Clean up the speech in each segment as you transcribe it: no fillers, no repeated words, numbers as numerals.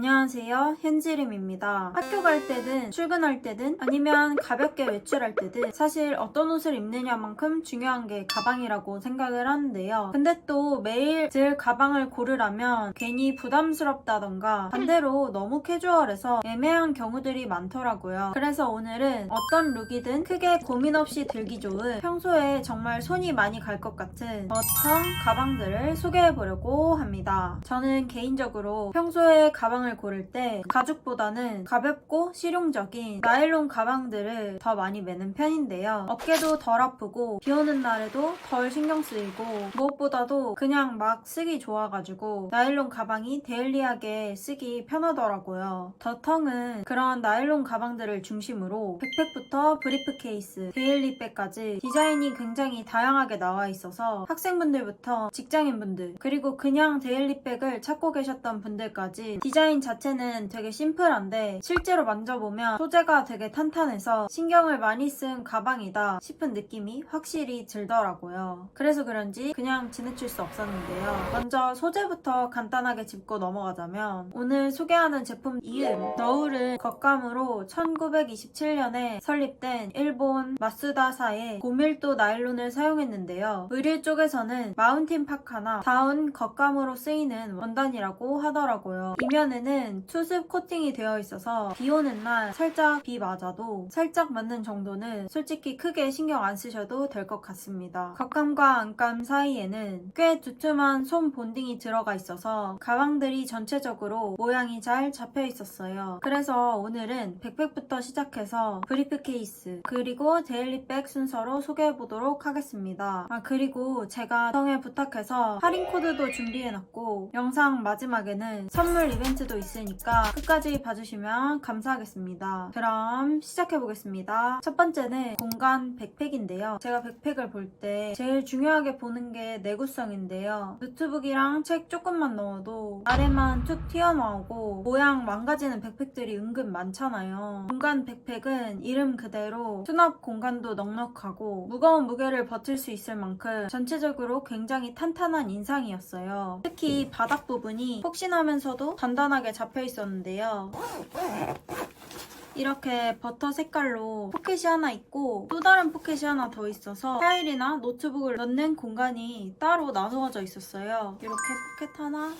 안녕하세요, 현지림입니다. 학교 갈 때든 출근할 때든 아니면 가볍게 외출할 때든 사실 어떤 옷을 입느냐만큼 중요한 게 가방이라고 생각을 하는데요. 근데 또 매일 들 가방을 고르라면 괜히 부담스럽다던가 반대로 너무 캐주얼해서 애매한 경우들이 많더라고요. 그래서 오늘은 어떤 룩이든 크게 고민 없이 들기 좋은 평소에 정말 손이 많이 갈 것 같은 버텀 가방들을 소개해보려고 합니다. 저는 개인적으로 평소에 가방을 고를 때 가죽보다는 가볍고 실용적인 나일론 가방들을 더 많이 매는 편인데요. 어깨도 덜 아프고 비 오는 날에도 덜 신경 쓰이고 무엇보다도 그냥 막 쓰기 좋아가지고 나일론 가방이 데일리하게 쓰기 편하더라고요. 더텅은 그런 나일론 가방들을 중심으로 백팩부터 브리프 케이스, 데일리백까지 디자인이 굉장히 다양하게 나와 있어서 학생분들부터 직장인분들 그리고 그냥 데일리백을 찾고 계셨던 분들까지 디자인 자체는 되게 심플한데 실제로 만져보면 소재가 되게 탄탄해서 신경을 많이 쓴 가방이다 싶은 느낌이 확실히 들더라고요. 그래서 그런지 그냥 지나칠 수 없었는데요. 먼저 소재부터 간단하게 짚고 넘어가자면 오늘 소개하는 제품 이음 너울은 겉감으로 1927년에 설립된 일본 마쓰다사의 고밀도 나일론을 사용했는데요. 의류 쪽에서는 마운틴 파카나 다운 겉감으로 쓰이는 원단이라고 하더라고요. 이면에는 투습 코팅이 되어 있어서 비 오는 날 살짝 비 맞아도 살짝 맞는 정도는 솔직히 크게 신경 안 쓰셔도 될 것 같습니다. 겉감과 안감 사이에는 꽤 두툼한 솜 본딩이 들어가 있어서 가방들이 전체적으로 모양이 잘 잡혀 있었어요. 그래서 오늘은 백팩부터 시작해서 브리프 케이스 그리고 데일리백 순서로 소개해보도록 하겠습니다. 그리고 제가 성에 부탁해서 할인 코드도 준비해놨고 영상 마지막에는 선물 이벤트도 있으니까 끝까지 봐주시면 감사하겠습니다. 그럼 시작해보겠습니다. 첫 번째는 공간 백팩인데요. 제가 백팩을 볼 때 제일 중요하게 보는 게 내구성인데요. 노트북이랑 책 조금만 넣어도 아래만 툭 튀어나오고 모양 망가지는 백팩들이 은근 많잖아요. 공간 백팩은 이름 그대로 수납 공간도 넉넉하고 무거운 무게를 버틸 수 있을 만큼 전체적으로 굉장히 탄탄한 인상이었어요. 특히 바닥 부분이 폭신하면서도 단단하게 잡혀 있었는데요. 이렇게 버터 색깔로 포켓이 하나 있고 또 다른 포켓이 하나 더 있어서 파일이나 노트북을 넣는 공간이 따로 나누어져 있었어요. 이렇게 포켓 하나,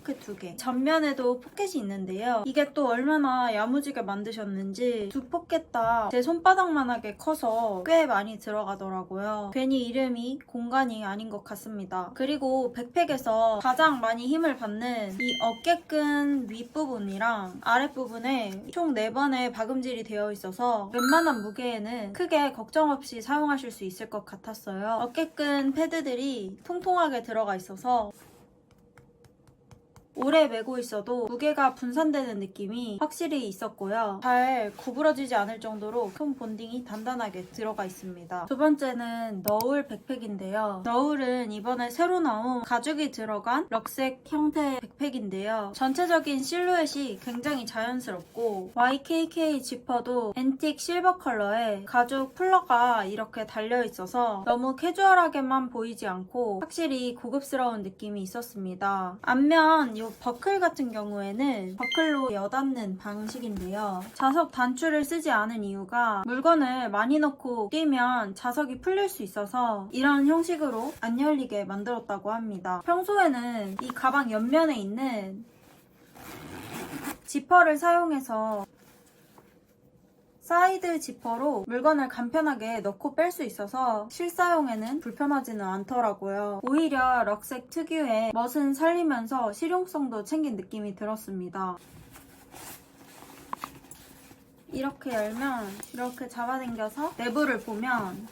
포켓 두 개. 전면에도 포켓이 있는데요. 이게 또 얼마나 야무지게 만드셨는지 두 포켓 다 제 손바닥만하게 커서 꽤 많이 들어가더라고요. 괜히 이름이 공간이 아닌 것 같습니다. 그리고 백팩에서 가장 많이 힘을 받는 이 어깨끈 윗부분이랑 아랫부분에 총 4번의 박음질이 되어 있어서 웬만한 무게에는 크게 걱정 없이 사용하실 수 있을 것 같았어요. 어깨끈 패드들이 통통하게 들어가 있어서 오래 메고 있어도 무게가 분산되는 느낌이 확실히 있었고요. 잘 구부러지지 않을 정도로 큰 본딩이 단단하게 들어가 있습니다. 두 번째는 너울 백팩인데요. 너울은 이번에 새로 나온 가죽이 들어간 럭색 형태의 백팩인데요. 전체적인 실루엣이 굉장히 자연스럽고 YKK 지퍼도 앤틱 실버 컬러에 가죽 플러가 이렇게 달려있어서 너무 캐주얼하게만 보이지 않고 확실히 고급스러운 느낌이 있었습니다. 앞면 이 버클 같은 경우에는 버클로 여닫는 방식인데요. 자석 단추를 쓰지 않은 이유가 물건을 많이 넣고 끼면 자석이 풀릴 수 있어서 이런 형식으로 안 열리게 만들었다고 합니다. 평소에는 이 가방 옆면에 있는 지퍼를 사용해서 사이드 지퍼로 물건을 간편하게 넣고 뺄 수 있어서 실사용에는 불편하지는 않더라고요. 오히려 럭색 특유의 멋은 살리면서 실용성도 챙긴 느낌이 들었습니다. 이렇게 열면 이렇게 잡아당겨서 내부를 보면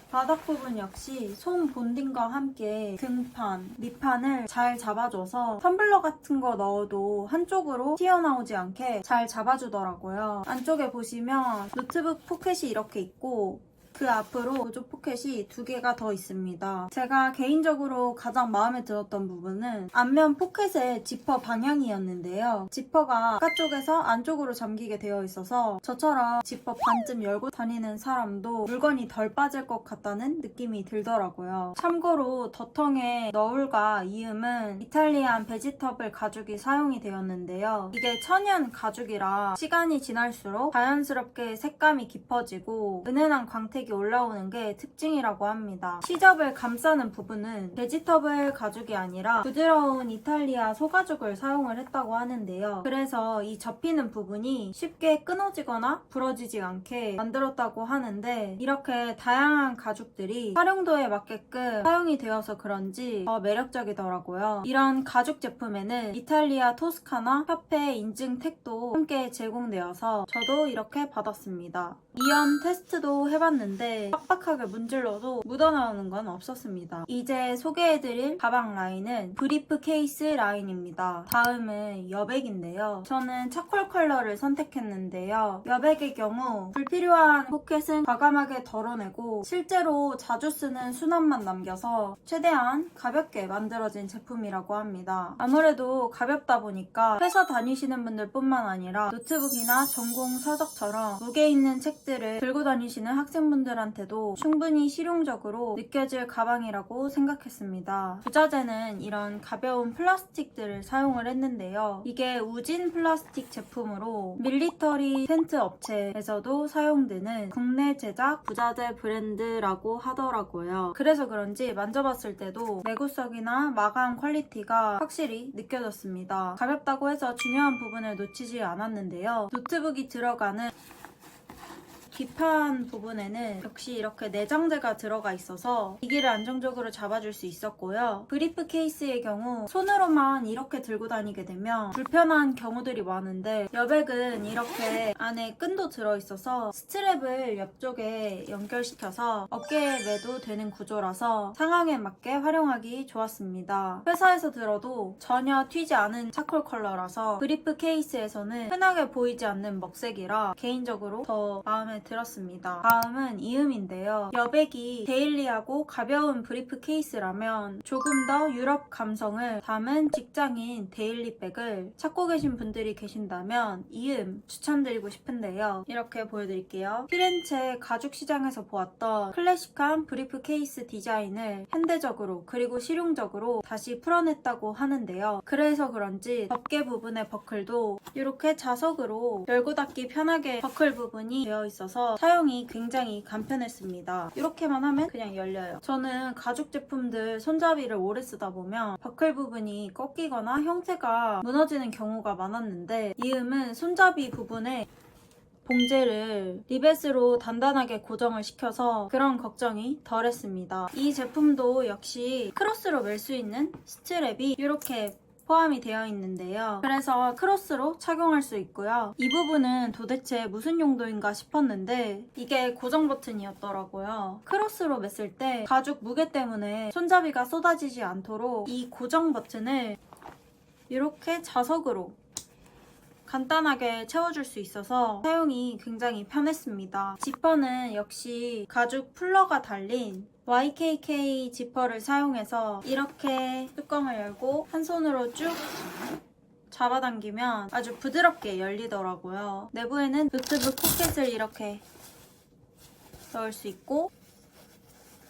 바닥 부분 역시 솜 본딩과 함께 등판, 밑판을 잘 잡아줘서 텀블러 같은 거 넣어도 한쪽으로 튀어나오지 않게 잘 잡아주더라고요. 안쪽에 보시면 노트북 포켓이 이렇게 있고 그 앞으로 보조 포켓이 2개가 더 있습니다. 제가 개인적으로 가장 마음에 들었던 부분은 앞면 포켓의 지퍼 방향이었는데요. 지퍼가 바깥쪽에서 안쪽으로 잠기게 되어 있어서 저처럼 지퍼 반쯤 열고 다니는 사람도 물건이 덜 빠질 것 같다는 느낌이 들더라고요. 참고로 더텅의 너울과 이음은 이탈리안 베지터블 가죽이 사용이 되었는데요. 이게 천연 가죽이라 시간이 지날수록 자연스럽게 색감이 깊어지고 은은한 광택이 올라오는 게 특징이라고 합니다. 시접을 감싸는 부분은 베지터블 가죽이 아니라 부드러운 이탈리아 소가죽을 사용을 했다고 하는데요. 그래서 이 접히는 부분이 쉽게 끊어지거나 부러지지 않게 만들었다고 하는데 이렇게 다양한 가죽들이 활용도에 맞게끔 사용이 되어서 그런지 더 매력적이더라고요. 이런 가죽 제품에는 이탈리아 토스카나 협회 인증 택도 함께 제공되어서 저도 이렇게 받았습니다. 이염 테스트도 해봤는데 빡빡하게 문질러도 묻어나오는 건 없었습니다. 이제 소개해드릴 가방 라인은 브리프 케이스 라인입니다. 다음은 여백인데요. 저는 차콜 컬러를 선택했는데요. 여백의 경우 불필요한 포켓은 과감하게 덜어내고 실제로 자주 쓰는 수납만 남겨서 최대한 가볍게 만들어진 제품이라고 합니다. 아무래도 가볍다 보니까 회사 다니시는 분들 뿐만 아니라 노트북이나 전공 서적처럼 무게 있는 책들을 들고 다니시는 학생분들한테도 충분히 실용적으로 느껴질 가방이라고 생각했습니다. 부자재는 이런 가벼운 플라스틱들을 사용을 했는데요. 이게 우진 플라스틱 제품으로 밀리터리 텐트 업체에서도 사용되는 국내 제작 부자재 브랜드라고 하더라고요. 그래서 그런지 만져봤을 때도 내구성이나 마감 퀄리티가 확실히 느껴졌습니다. 가볍다고 해서 중요한 부분을 놓치지 않았는데요. 노트북이 들어가는 뒷판 부분에는 역시 이렇게 내장재가 들어가 있어서 기기를 안정적으로 잡아줄 수 있었고요. 브리프 케이스의 경우 손으로만 이렇게 들고 다니게 되면 불편한 경우들이 많은데 여백은 이렇게 안에 끈도 들어있어서 스트랩을 옆쪽에 연결시켜서 어깨에 매도 되는 구조라서 상황에 맞게 활용하기 좋았습니다. 회사에서 들어도 전혀 튀지 않은 차콜 컬러라서 브리프 케이스에서는 흔하게 보이지 않는 먹색이라 개인적으로 더 마음에 들었습니다. 다음은 이음인데요. 여백이 데일리하고 가벼운 브리프 케이스라면 조금 더 유럽 감성을 담은 직장인 데일리백을 찾고 계신 분들이 계신다면 이음 추천드리고 싶은데요. 이렇게 보여드릴게요. 피렌체 가죽 시장에서 보았던 클래식한 브리프 케이스 디자인을 현대적으로 그리고 실용적으로 다시 풀어냈다고 하는데요. 그래서 그런지 덮개 부분의 버클도 이렇게 자석으로 열고 닫기 편하게 버클 부분이 되어 있어서 사용이 굉장히 간편했습니다. 이렇게만 하면 그냥 열려요. 저는 가죽 제품들 손잡이를 오래 쓰다 보면 버클 부분이 꺾이거나 형태가 무너지는 경우가 많았는데 이음은 손잡이 부분에 봉제를 리벳으로 단단하게 고정을 시켜서 그런 걱정이 덜했습니다. 이 제품도 역시 크로스로 멜 수 있는 스트랩이 이렇게 포함이 되어 있는데요. 그래서 크로스로 착용할 수 있고요. 이 부분은 도대체 무슨 용도인가 싶었는데 이게 고정 버튼이었더라고요. 크로스로 맸을 때 가죽 무게 때문에 손잡이가 쏟아지지 않도록 이 고정 버튼을 이렇게 자석으로 간단하게 채워줄 수 있어서 사용이 굉장히 편했습니다. 지퍼는 역시 가죽 풀러가 달린 YKK 지퍼를 사용해서 이렇게 뚜껑을 열고 한 손으로 쭉 잡아당기면 아주 부드럽게 열리더라고요. 내부에는 노트북 포켓을 이렇게 넣을 수 있고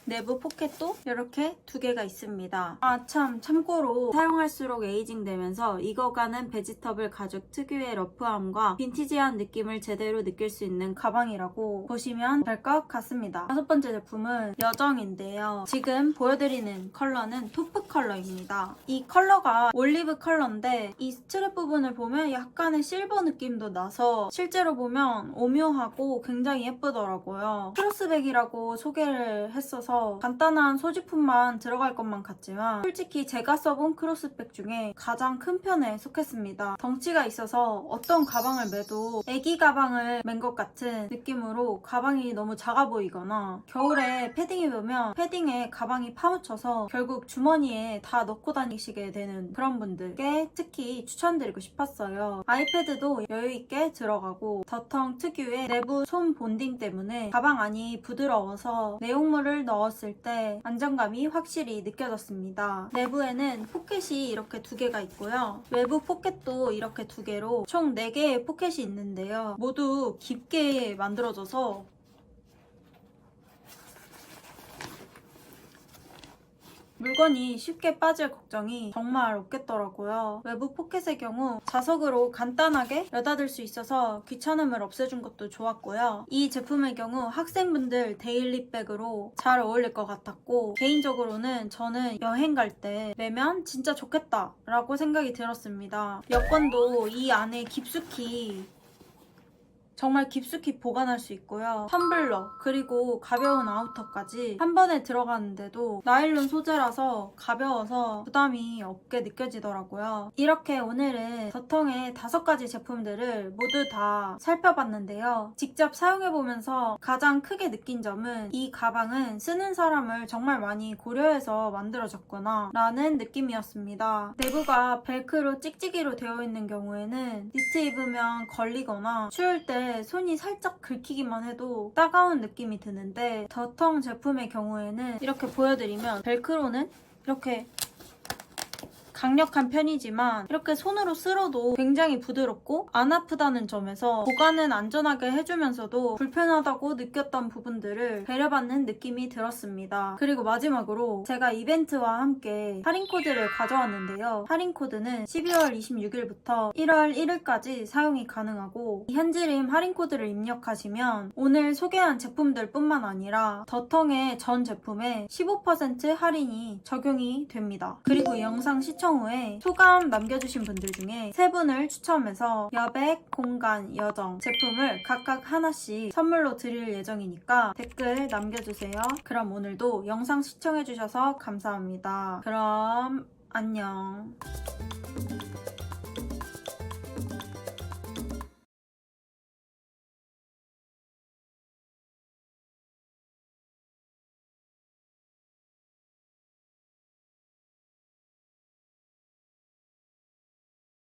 내부 포켓도 이렇게 2개가 있습니다. 참고로 사용할수록 에이징 되면서 익어가는 베지터블 가죽 특유의 러프함과 빈티지한 느낌을 제대로 느낄 수 있는 가방이라고 보시면 될 것 같습니다. 5번째 제품은 여정인데요. 지금 보여드리는 컬러는 토프 컬러입니다. 이 컬러가 올리브 컬러인데 이 스트랩 부분을 보면 약간의 실버 느낌도 나서 실제로 보면 오묘하고 굉장히 예쁘더라고요. 크로스백이라고 소개를 했어서 있어서 간단한 소지품만 들어갈 것만 같지만 솔직히 제가 써본 크로스백 중에 가장 큰 편에 속했습니다. 덩치가 있어서 어떤 가방을 매도 애기 가방을 맨 것 같은 느낌으로 가방이 너무 작아 보이거나 겨울에 패딩 입으면 패딩에 가방이 파묻혀서 결국 주머니에 다 넣고 다니시게 되는 그런 분들께 특히 추천드리고 싶었어요. 아이패드도 여유있게 들어가고 더텅 특유의 내부 솜 본딩 때문에 가방 안이 부드러워서 내용물을 넣었을 때 안정감이 확실히 느껴졌습니다. 내부에는 포켓이 이렇게 2개가 있고요. 외부 포켓도 이렇게 2개로 총 4개의 포켓이 있는데요. 모두 깊게 만들어져서 물건이 쉽게 빠질 걱정이 정말 없겠더라고요. 외부 포켓의 경우 자석으로 간단하게 여닫을 수 있어서 귀찮음을 없애준 것도 좋았고요. 이 제품의 경우 학생분들 데일리백으로 잘 어울릴 것 같았고 개인적으로는 저는 여행 갈 때 매면 진짜 좋겠다 라고 생각이 들었습니다. 여권도 이 안에 정말 깊숙이 보관할 수 있고요. 텀블러 그리고 가벼운 아우터까지 한 번에 들어가는데도 나일론 소재라서 가벼워서 부담이 없게 느껴지더라고요. 이렇게 오늘은 더텅의 5가지 제품들을 모두 다 살펴봤는데요. 직접 사용해보면서 가장 크게 느낀 점은 이 가방은 쓰는 사람을 정말 많이 고려해서 만들어졌구나 라는 느낌이었습니다. 내부가 벨크로 찍찍이로 되어 있는 경우에는 니트 입으면 걸리거나 추울 때 손이 살짝 긁히기만 해도 따가운 느낌이 드는데 더텅 제품의 경우에는 이렇게 보여드리면 벨크로는 이렇게 강력한 편이지만 이렇게 손으로 쓸어도 굉장히 부드럽고 안 아프다는 점에서 보관은 안전하게 해주면서도 불편하다고 느꼈던 부분들을 배려받는 느낌이 들었습니다. 그리고 마지막으로 제가 이벤트와 함께 할인 코드를 가져왔는데요. 할인 코드는 12월 26일부터 1월 1일까지 사용이 가능하고 이 현지림 할인 코드를 입력하시면 오늘 소개한 제품들 뿐만 아니라 더텅의 전 제품에 15% 할인이 적용이 됩니다. 그리고 이 영상 시청 후에 소감 남겨주신 분들 중에 3분을 추첨해서 여백, 공간, 여정 제품을 각각 하나씩 선물로 드릴 예정이니까 댓글 남겨주세요. 그럼 오늘도 영상 시청해주셔서 감사합니다. 그럼 안녕.